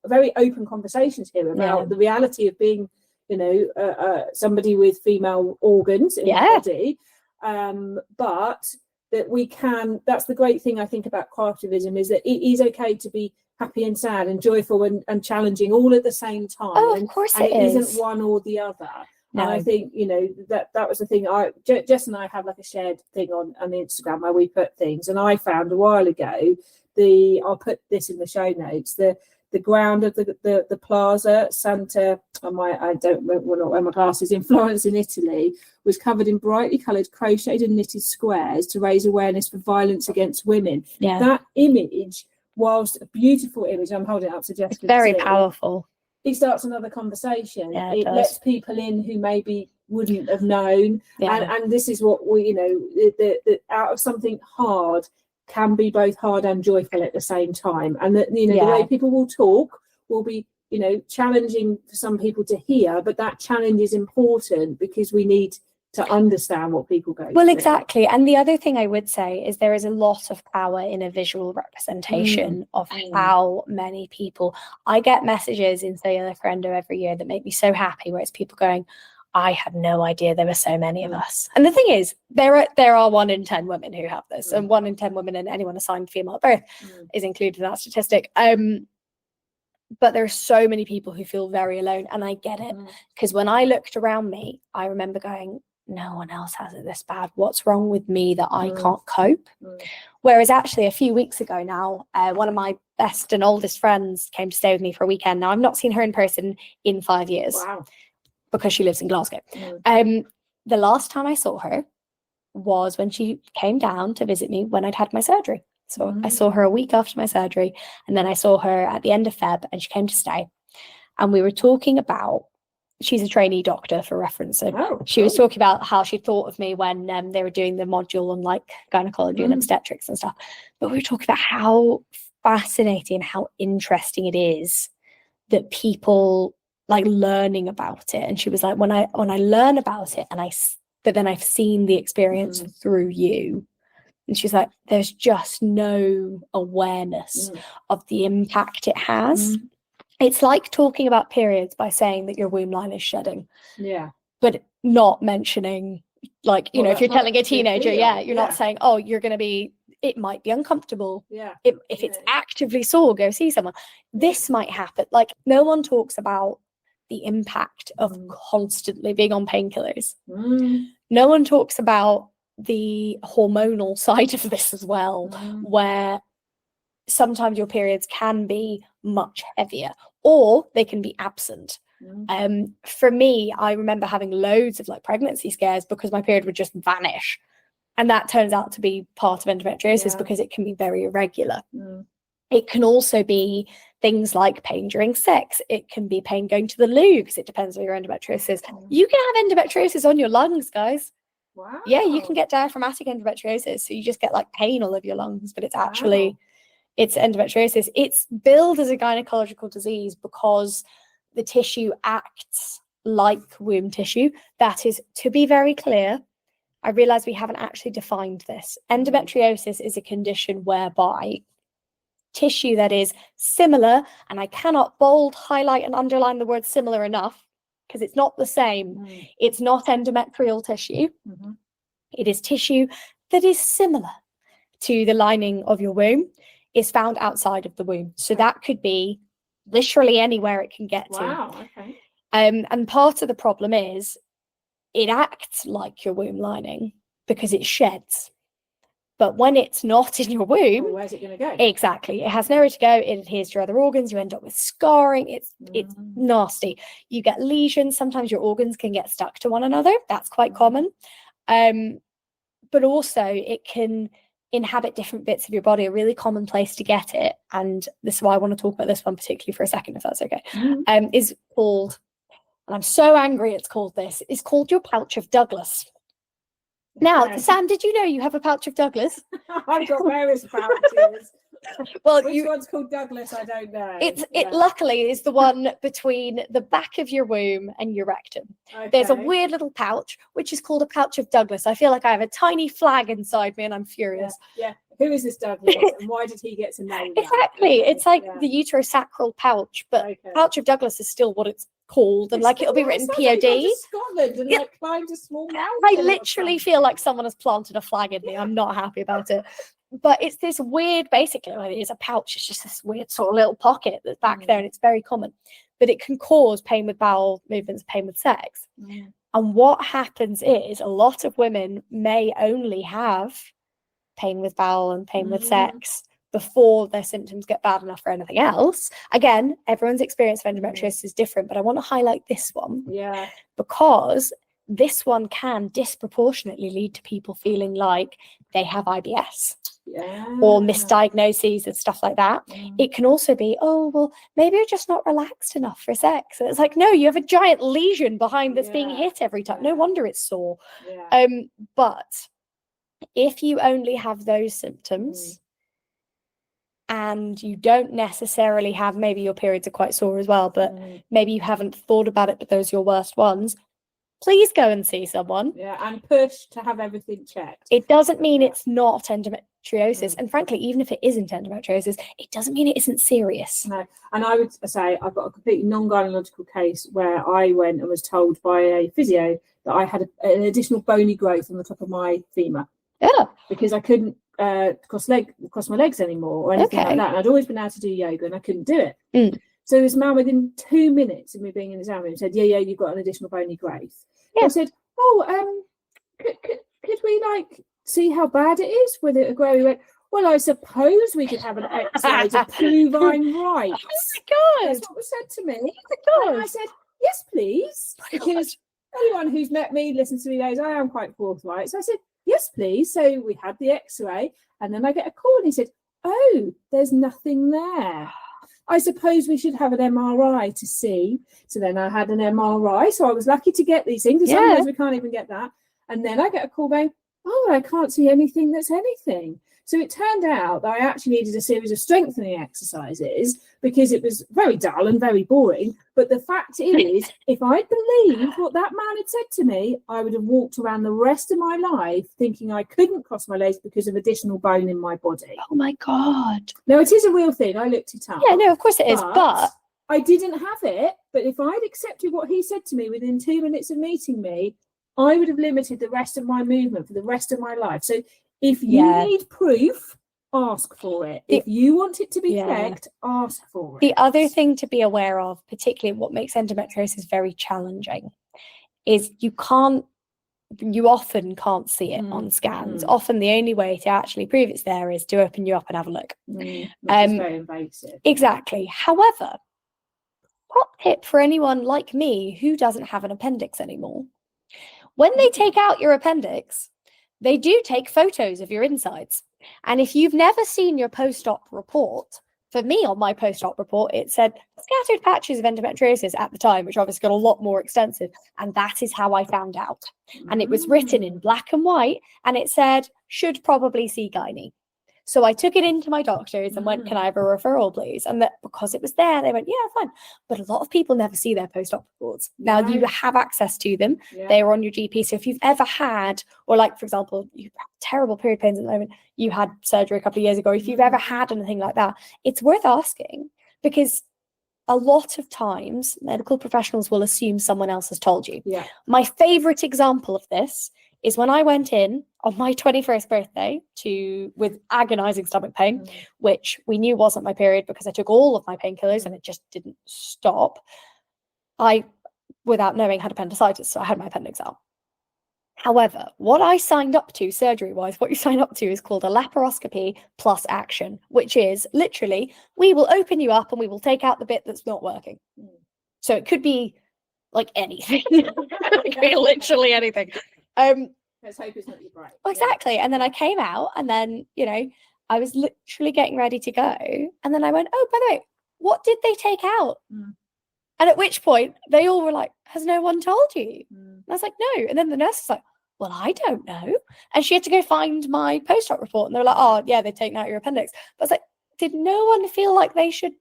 very open conversations here about the reality of being somebody with female organs in the body, but that we can. That's the great thing I think about craftivism, is that it is okay to be happy and sad and joyful and challenging all at the same time. Oh, of course and it is. Isn't one or the other. No. And I think that was the thing. Jess and I have like a shared thing on Instagram where we put things, and I found a while ago I'll put this in the show notes, the ground of the Plaza Santa, I don't want to wear my glasses, in Florence in Italy, was covered in brightly coloured crocheted and knitted squares to raise awareness for violence against women. Yeah. That image, whilst a beautiful image, I'm holding it up so Jess can very see, powerful. It starts another conversation. Yeah, it lets people in who maybe wouldn't have known. And this is what we, that out of something hard can be both hard and joyful at the same time. And that, the way people will talk will be, challenging for some people to hear, but that challenge is important because we need to understand what people go through. Well, exactly. And the other thing I would say is there is a lot of power in a visual representation of how many people. I get messages in Cellular for Endo every year that make me so happy, where it's people going, I had no idea there were so many of us. And the thing is, there are 1 in 10 women who have this, and 1 in 10 women and anyone assigned female at birth is included in that statistic. But there are so many people who feel very alone, and I get it, because when I looked around me, I remember going, no one else has it this bad. What's wrong with me that I can't cope? Whereas actually a few weeks ago now, one of my best and oldest friends came to stay with me for a weekend. Now, I've not seen her in person in 5 years. Wow. Because she lives in Glasgow. The last time I saw her was when she came down to visit me when I'd had my surgery. So I saw her a week after my surgery, and then I saw her at the end of Feb, and she came to stay. And we were talking about, she's a trainee doctor for reference. So she was talking about how she thought of me when they were doing the module on like gynecology and obstetrics and stuff. But we were talking about how fascinating, how interesting it is that people like learning about it. And she was like, when I learn about it, but then I've seen the experience through you. And she's like, there's just no awareness of the impact it has. It's like talking about periods by saying that your womb line is shedding. Yeah. But not mentioning, like, if you're telling a teenager, you're not saying, oh, you're going to be, it might be uncomfortable. Yeah. If it's actively sore, go see someone. This might happen. Like, no one talks about the impact of constantly being on painkillers. No one talks about the hormonal side of this as well, where sometimes your periods can be much heavier or they can be absent. For me, I remember having loads of like pregnancy scares because my period would just vanish, and that turns out to be part of endometriosis because it can be very irregular. It can also be Things like pain during sex. It can be pain going to the loo, because it depends on your endometriosis. You can have endometriosis on your lungs, guys. Wow. Yeah, you can get diaphragmatic endometriosis. So you just get like pain all over your lungs, but it's actually, it's endometriosis. It's billed as a gynecological disease because the tissue acts like womb tissue. That is, to be very clear, I realize we haven't actually defined this. Endometriosis is a condition whereby tissue that is similar, and I cannot bold, highlight, and underline the word similar enough, because it's not the same. It's not endometrial tissue. It is tissue that is similar to the lining of your womb, is found outside of the womb. So that could be literally anywhere it can get to. Wow, okay. And part of the problem is it acts like your womb lining because it sheds. But when it's not in your womb, Well, where's it going to go? exactly, it has nowhere to go. It adheres to your other organs. You end up with scarring. It's nasty. You get lesions. Sometimes your organs can get stuck to one another. That's quite common. But also it can inhabit different bits of your body. A really common place to get it, and this is why I want to talk about this one particularly for a second, if that's okay, is called, and I'm so angry it's called this, is called your pouch of Douglas. Now, Sam, did you know you have a pouch of Douglas? I've got various pouches. Well, Which one's called Douglas? I don't know. It luckily is the one between the back of your womb and your rectum. Okay. There's a weird little pouch which is called a pouch of Douglas. I feel like I have a tiny flag inside me and I'm furious. Yeah. Who is this Douglas and why did he get to name that? Exactly. It's like the uterosacral pouch, but pouch of Douglas is still what it's called, and like it'll be written POD. Like Scotland and like climbed a small mountain. I literally feel like someone has planted a flag in me. I'm not happy about it. But it's this weird, basically, well, it is a pouch. It's just this weird sort of little pocket that's back there, and it's very common. But it can cause pain with bowel movements, pain with sex. And what happens is a lot of women may only have pain with bowel and pain with sex before their symptoms get bad enough for anything else. Again, everyone's experience of endometriosis is different, but I want to highlight this one. Because this one can disproportionately lead to people feeling like they have IBS or misdiagnoses and stuff like that. It can also be, oh, well, maybe you're just not relaxed enough for sex. And it's like, no, you have a giant lesion behind that's being hit every time. No wonder it's sore. But if you only have those symptoms and you don't necessarily have, maybe your periods are quite sore as well, but maybe you haven't thought about it, but those are your worst ones, please go and see someone. And push to have everything checked. It doesn't mean it's not endometriosis. And frankly, even if it isn't endometriosis, it doesn't mean it isn't serious. No. And I would say I've got a completely non-gynecological case where I went and was told by a physio that I had an additional bony growth on the top of my femur. Because I couldn't cross my legs anymore or anything like that. And I'd always been able to do yoga and I couldn't do it. So this man within 2 minutes of me being in the exam room said, you've got an additional bony growth. I said, could we like see how bad it is with it growing? He went, well, I suppose we could have an Epsiode to prove I'm right. Oh my God. That's what was said to me. Oh my God. And I said, yes, please. Because anyone who's met me, listened to me knows I am quite forthright. So I said, yes, please. So we had the X-ray and then I get a call and he said, oh, there's nothing there. I suppose we should have an MRI to see. So then I had an MRI. So I was lucky to get these things. Sometimes we can't even get that. And then I get a call going, oh, I can't see anything that's anything. So it turned out that I actually needed a series of strengthening exercises because it was very dull and very boring. But the fact is, if I'd believed what that man had said to me, I would have walked around the rest of my life thinking I couldn't cross my legs because of additional bone in my body. Oh my God. No, it is a real thing. I looked it up. Yeah, no, of course it is. But I didn't have it. But if I'd accepted what he said to me within 2 minutes of meeting me, I would have limited the rest of my movement for the rest of my life. So if you need proof, ask for it. If you want it to be checked, ask for it. The other thing to be aware of, particularly what makes endometriosis very challenging, is you often can't see it on scans. Often the only way to actually prove it's there is to open you up and have a look. Which is very invasive. Exactly. However, top tip for anyone like me who doesn't have an appendix anymore, when they take out your appendix, they do take photos of your insides. And if you've never seen your post-op report, for me on my post-op report, it said scattered patches of endometriosis at the time, which obviously got a lot more extensive. And that is how I found out. And it was written in black and white, and it said, should probably see gynae. So I took it into my doctors and went, can I have a referral, please? And that because it was there, they went, yeah, fine. But a lot of people never see their post-op reports. Now you have access to them. Yeah. They are on your GP. So if you've ever had, or like, for example, you have terrible period pains at the moment, you had surgery a couple of years ago, if you've ever had anything like that, it's worth asking, because a lot of times medical professionals will assume someone else has told you. Yeah. My favorite example of this is when I went in on my 21st birthday with agonizing stomach pain, which we knew wasn't my period because I took all of my painkillers and it just didn't stop. I, without knowing, had appendicitis, so I had my appendix out. However, what I signed up to surgery-wise, what you sign up to is called a laparoscopy plus action, which is literally, we will open you up and we will take out the bit that's not working. So it could be like anything. It could be literally anything. Let's hope it's not your brain. Exactly. Yeah. And then I came out, and then, I was literally getting ready to go. And then I went, oh, by the way, what did they take out? And at which point they all were like, has no one told you? And I was like, no. And then the nurse was like, well, I don't know. And she had to go find my post-op report. And they were like, oh, yeah, they've taken out your appendix. But I was like, did no one feel like they should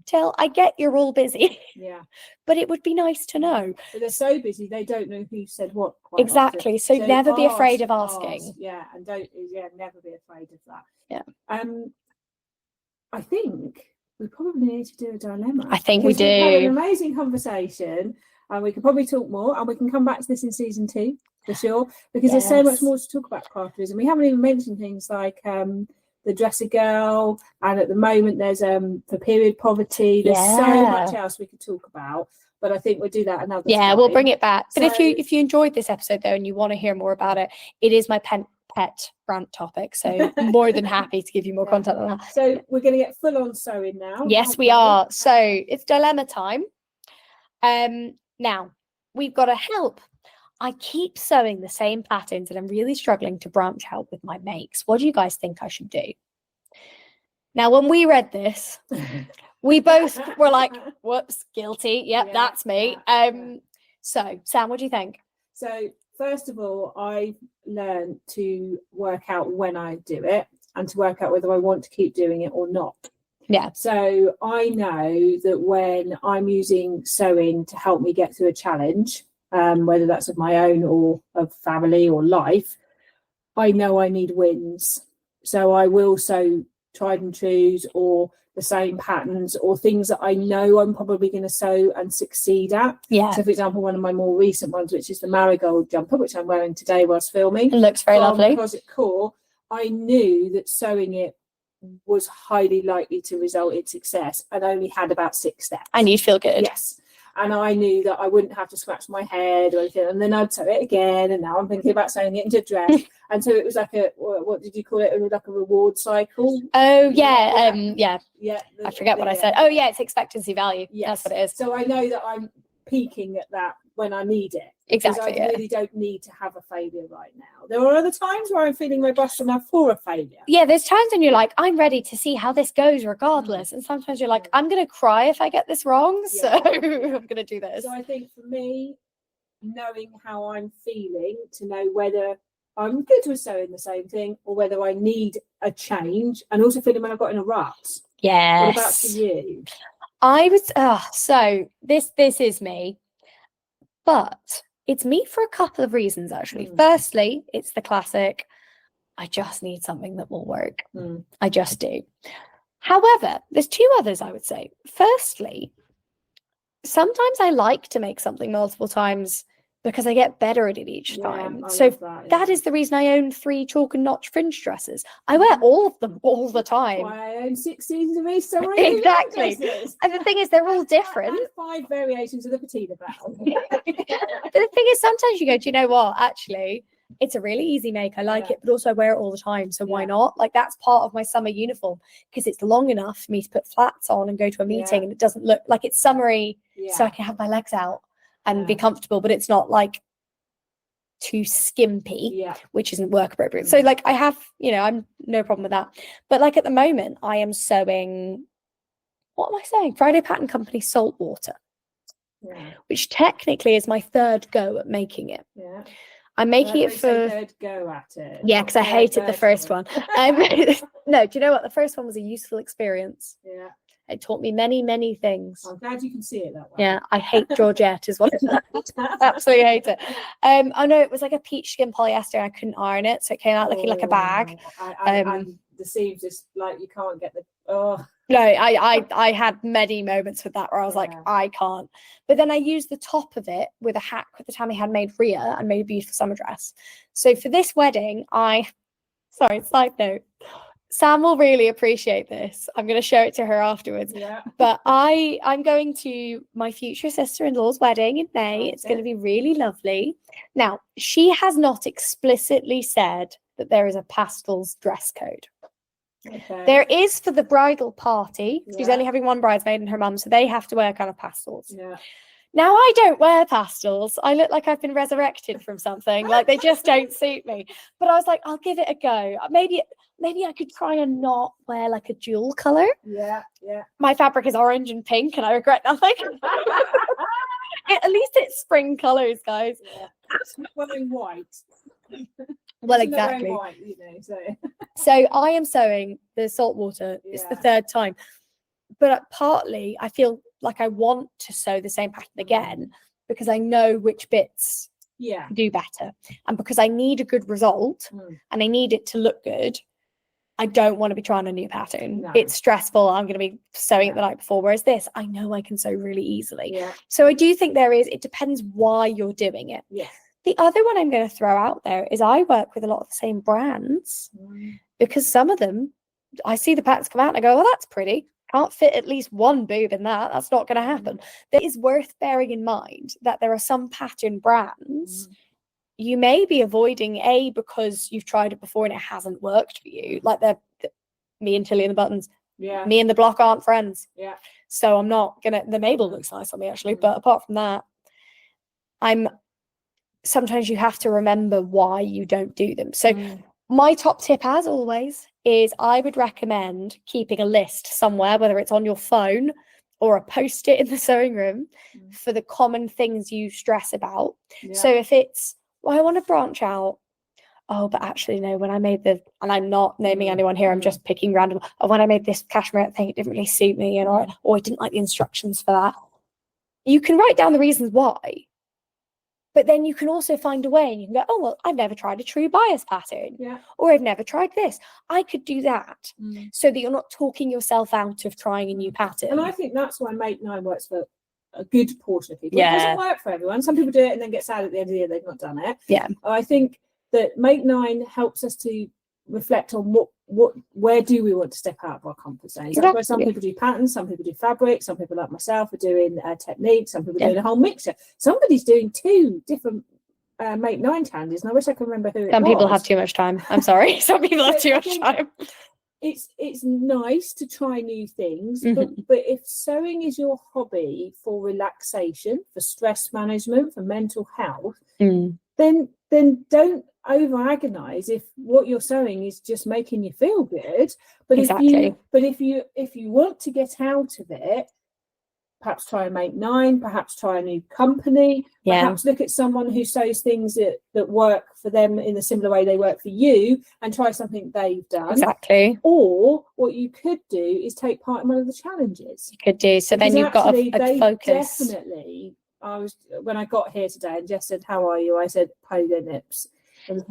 tell? I get you're all busy. Yeah. But it would be nice to know. But they're so busy, they don't know who said what. Exactly. So never be afraid of asking. Yeah. And never be afraid of that. Yeah. I think we probably need to do a dilemma. I think we do. We've had an amazing conversation, and we could probably talk more, and we can come back to this in season 2 for sure, because there's so much more to talk about craftivism. We haven't even mentioned things like the dresser girl, and at the moment there's for period poverty. There's so much else we could talk about, but I think we'll do that another time. We'll bring it back. But if you enjoyed this episode though, and you want to hear more about it, it is my pet rant topic, so more than happy to give you more content on that. So we're going to get full on sewing now. Yes, we are. So it's dilemma time. Now we've got to help. I keep sewing the same patterns and I'm really struggling to branch out with my makes. What do you guys think I should do? Now, when we read this, we both were like, whoops, guilty. Yep, that's me. So, Sam, what do you think? So, first of all, I've learned to work out when I do it and to work out whether I want to keep doing it or not. Yeah. So, I know that when I'm using sewing to help me get through a challenge, whether that's of my own or of family or life, I know I need wins. So I will sew tried and trues or the same patterns or things that I know I'm probably going to sew and succeed at. Yeah. So, for example, one of my more recent ones, which is the marigold jumper, which I'm wearing today whilst filming. It looks very lovely. Closet Core, I knew that sewing it was highly likely to result in success and only had about 6 steps. And you'd feel good. Yes. And I knew that I wouldn't have to scratch my head or anything. And then I'd sew it again. And now I'm thinking about sewing it into a dress. And so it was like what did you call it? It was like a reward cycle. Oh, yeah. Yeah. I forget what I said. Oh, yeah. It's expectancy value. Yes. That's what it is. So I know that I'm peaking at that when I need it. Exactly. Because I really don't need to have a failure right now. There are other times where I'm feeling robust enough for a failure. Yeah, there's times when you're like, I'm ready to see how this goes regardless. And sometimes you're like, I'm going to cry if I get this wrong. So I'm going to do this. So I think for me, knowing how I'm feeling to know whether I'm good with sewing the same thing or whether I need a change, and also feeling when I've got in a rut. Yes. What about for you? I was, so this is me, but it's me for a couple of reasons, actually. Firstly, it's the classic, I just need something that will work. I just do. However, there's 2 others, I would say. Firstly, sometimes I like to make something multiple times because I get better at it each time. So that is the reason I own 3 chalk and notch fringe dresses. I wear all of them all the time. Why I own 6 seasons of Easter. Exactly. And the thing is, they're all different. And 5 variations of the patina brown. But the thing is, sometimes you go, do you know what? Actually, it's a really easy make. I like it, but also I wear it all the time. So why not? Like, that's part of my summer uniform because it's long enough for me to put flats on and go to a meeting and it doesn't look like it's summery. So I can have my legs out and be comfortable, but it's not like too skimpy, which isn't work appropriate. So like I have, I'm no problem with that. But like at the moment, I am sewing what am I saying? Friday Pattern Company Saltwater, Yeah. which technically is my third go at making it. Yeah. I'm making it They say for third go at it. yeah, because I hated the first one. No, do you know what? The first one was a useful experience. Yeah. It taught me many, many things. I'm glad you can see it that way. Yeah, I hate Georgette as well. Absolutely hate it. I know it was like a peach skin polyester. I couldn't iron it, so it came out looking like a bag. And the seams just like you can't get the No, I had many moments with that where I was like, Yeah. I can't. But then I used the top of it with a hack with the Tammy had made Rhea and made a beautiful summer dress. So for this wedding, sorry, side note, Sam will really appreciate this. I'm going to show it to her afterwards. Yeah. But I'm going to my future sister-in-law's wedding in May. It's going to be really lovely. Now, she has not explicitly said that there is a pastels dress code. Okay. There is for the bridal party. She's Yeah. only having one bridesmaid and her mum, so they have to wear kind of pastels. Yeah. Now, I don't wear pastels. I look like I've been resurrected from something. Like, they just don't suit me. But I was like, I'll give it a go. Maybe I could try and not wear like a dual colour. Yeah. Yeah. My fabric is orange and pink, and I regret nothing. At least it's spring colours, guys. Yeah. It's not wearing white. Well, It's not exactly. wearing white, you know, so. So I am sewing the saltwater. It's the Yeah. third time. But partly I feel like I want to sew the same pattern again because I know which bits Yeah. do better. And because I need a good result and I need it to look good, I don't want to be trying a new pattern. No. It's stressful. I'm going to be sewing it the night before. Whereas this, I know I can sew really easily. Yeah. So I do think it depends why you're doing it. Yeah. The other one I'm going to throw out there is I work with a lot of the same brands because some of them, I see the patterns come out and I go, well, that's pretty. Can't fit at least one boob in that. That's not going to happen. It is worth bearing in mind that there are some pattern brands you may be avoiding because you've tried it before and it hasn't worked for you. Like me and Tilly and the Buttons. Yeah. Me and the Block aren't friends. Yeah. So I'm not gonna. The Mabel looks nice on me actually, but apart from that, sometimes you have to remember why you don't do them. So my top tip, as always, is I would recommend keeping a list somewhere, whether it's on your phone or a post-it in the sewing room, for the common things you stress about. Yeah. So if it's, well, I want to branch out. Oh, but actually, no, when I made and I'm not naming anyone here, I'm just picking random. Oh, when I made this cashmere thing, it didn't really suit me. And I didn't like the instructions for that. You can write down the reasons why. But then you can also find a way and you can go, oh, well, I've never tried a true bias pattern. Yeah. Or I've never tried this. I could do that so that you're not talking yourself out of trying a new pattern. And I think that's why Make 9 works for a good portion of people. Yeah. It doesn't work for everyone. Some people do it and then get sad at the end of the year they've not done it. Yeah. I think that Make 9 helps us to reflect on where do we want to step out of our comfort zone. So that's why some people do patterns, some people do fabric, some people like myself are doing techniques, some people are doing a whole mixture. Somebody's doing 2 different Make 9 candies, and I wish I could remember who it was. Some people have too much time. I'm sorry. Some people have too much time. It's nice to try new things, but if sewing is your hobby for relaxation, for stress management, for mental health, then don't over agonize if what you're sewing is just making you feel good. But if you want to get out of it, perhaps try and Make 9, perhaps try a new company, perhaps look at someone who sews things that work for them in a similar way they work for you and try something they've done. Exactly. Or what you could do is take part in one of the challenges. You could do. So then you've got a focus. Definitely. When I got here today and Jess said, "How are you?" I said, "Pogo nips." Which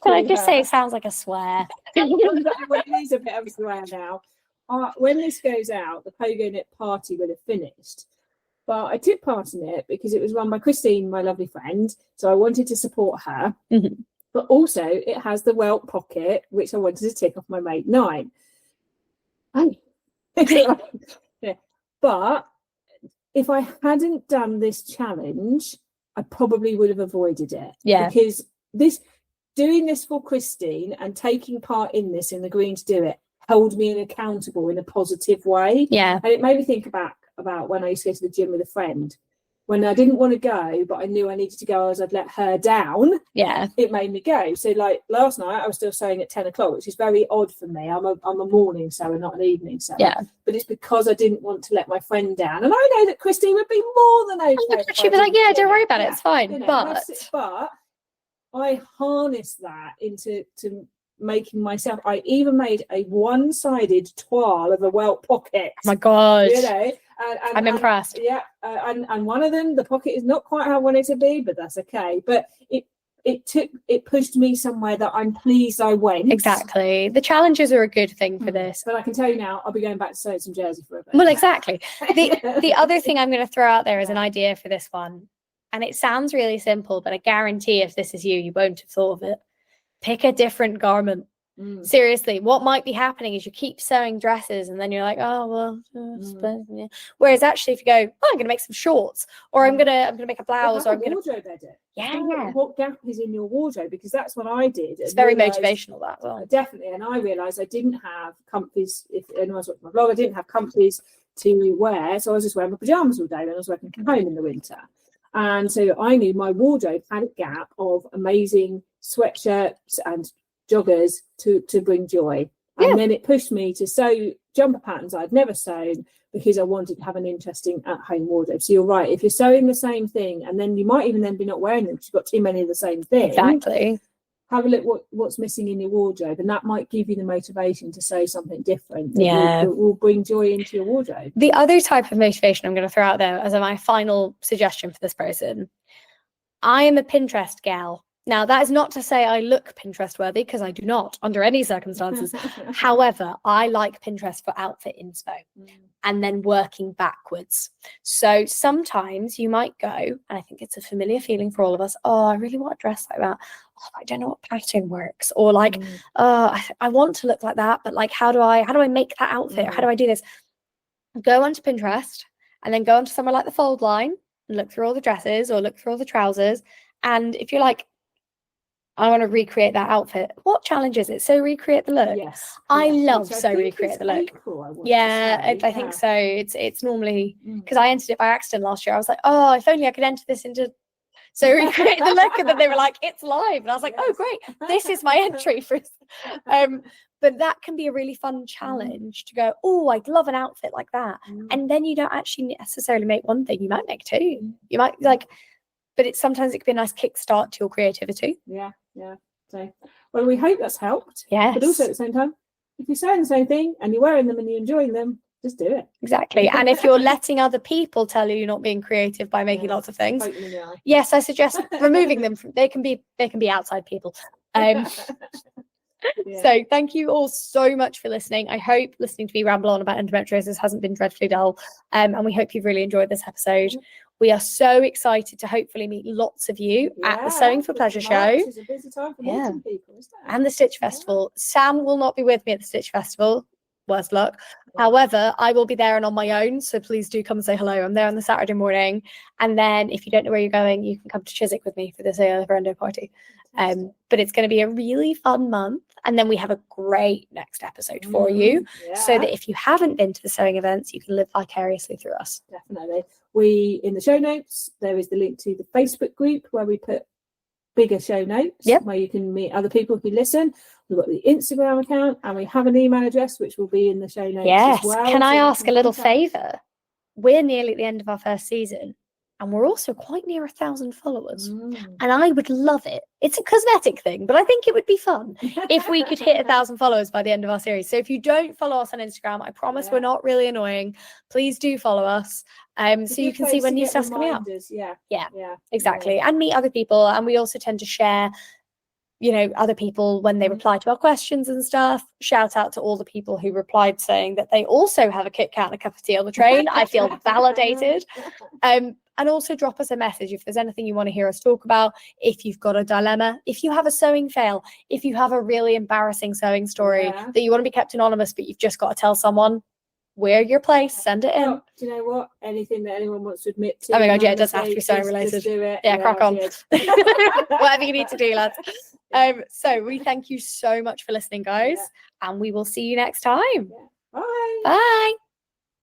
can I just say sounds like a swear. It is a bit of a swear now. When this goes out, the Pogo Nip party will have finished. But I took part in it because it was run by Christine, my lovely friend. So I wanted to support her. But also it has the welt pocket, which I wanted to tick off my Make 9. Yeah. But if I hadn't done this challenge, I probably would have avoided it. Yeah. Because doing this for Christine and taking part in this and agreeing to do it held me accountable in a positive way. Yeah. And it made me think about when I used to go to the gym with a friend when I didn't want to go, but I knew I needed to go as I'd let her down, it made me go. So like last night I was still sewing at 10 o'clock, which is very odd for me. I'm a morning sewer, not an evening sewer. But it's because I didn't want to let my friend down. And I know that Christine would be more than okay. She was like, yeah, don't worry about it, it's fine. You know, but I harnessed that into making myself. I even made a one-sided toile of a welt pocket. Oh my god! You know, I'm impressed. And one of them, the pocket is not quite how I want it to be, but that's okay. But it pushed me somewhere that I'm pleased I went. Exactly. The challenges are a good thing for this. But I can tell you now, I'll be going back to sew some jerseys for a bit. Well, exactly. The other thing I'm going to throw out there is an idea for this one, and it sounds really simple, but I guarantee if this is you won't have thought of it. Pick a different garment. Seriously, what might be happening is you keep sewing dresses and then you're like, oh well, yeah. Whereas actually if you go, oh, I'm gonna make some shorts, or I'm gonna make a blouse, or I'm gonna wardrobe edit. Yeah. What gap is in your wardrobe? Because that's what I did. It's very motivational, that as well. Definitely. And I realised I didn't have comfies. If anyone's watching my blog, I didn't have comfies to wear, so I was just wearing my pajamas all day when I was working from home in the winter. And so I knew my wardrobe had a gap of amazing sweatshirts and joggers to bring joy. And then it pushed me to sew jumper patterns I'd never sewn because I wanted to have an interesting at-home wardrobe. So you're right, if you're sewing the same thing and then you might even then be not wearing them because you've got too many of the same thing. Exactly. Have a look what's missing in your wardrobe, and that might give you the motivation to sew something different that will bring joy into your wardrobe. The other type of motivation I'm going to throw out there as my final suggestion for this person, I am a Pinterest gal. Now, that is not to say I look Pinterest worthy, because I do not under any circumstances. However, I like Pinterest for outfit inspo and then working backwards. So sometimes you might go, and I think it's a familiar feeling for all of us, oh, I really want a dress like that. Oh, I don't know what pattern works. Or like, I want to look like that, but like, how do I make that outfit? How do I do this? Go onto Pinterest and then go onto somewhere like the Fold line and look through all the dresses or look through all the trousers. And if you're like, I want to recreate that outfit, what challenge is it? So recreate the look. Yes. I love so recreate the look. April, I think so. It's normally because I entered it by accident last year. I was like, oh, if only I could enter this into so recreate the look, and then they were like, it's live, and I was like, oh great, this is my entry for but that can be a really fun challenge to go, oh, I'd love an outfit like that. And then you don't actually necessarily make one thing, you might make two. You might like, but sometimes it can be a nice kickstart to your creativity. Yeah. So, well, we hope that's helped. Yes. But also at the same time, if you're saying the same thing and you're wearing them and you're enjoying them, just do it. Exactly. And if you're letting other people tell you you're not being creative by making lots of things, yes, I suggest removing them. They can be outside people. So thank you all so much for listening. I hope listening to me ramble on about endometriosis hasn't been dreadfully dull. And we hope you've really enjoyed this episode. We are so excited to hopefully meet lots of you at the Sewing for Pleasure show. It's a busy time for meeting people, isn't it? And the Stitch Festival. Sam will not be with me at the Stitch Festival. Worst luck. However, I will be there and on my own, so please do come and say hello. I'm there on the Saturday morning, and then if you don't know where you're going, you can come to Chiswick with me for this Endo party. But it's going to be a really fun month, and then we have a great next episode for you, so that if you haven't been to the sewing events, you can live vicariously through us. Definitely. In the show notes, there is the link to the Facebook group where we put bigger show notes, where you can meet other people who listen. We've got the Instagram account, and we have an email address which will be in the show notes as well. Can I ask a little favour? We're nearly at the end of our first season, and we're also quite near 1,000 followers. And I would love it. It's a cosmetic thing, but I think it would be fun if we could hit 1,000 followers by the end of our series. So if you don't follow us on Instagram, I promise we're not really annoying. Please do follow us. So you can see when new stuff's coming out. Yeah, exactly. And meet other people. And we also tend to share, other people when they reply to our questions and stuff. Shout out to all the people who replied saying that they also have a Kit Kat and a cup of tea on the train. I feel validated. And also drop us a message if there's anything you want to hear us talk about, if you've got a dilemma, if you have a sewing fail, if you have a really embarrassing sewing story that you want to be kept anonymous, but you've just got to tell someone, we're your place, send it in. Do you know what? Anything that anyone wants to admit to. Oh my God, it doesn't have to be sewing related. Just do it. Yeah, crack on. Whatever you need to do, lads. So we thank you so much for listening, guys, and we will see you next time. Bye. Bye.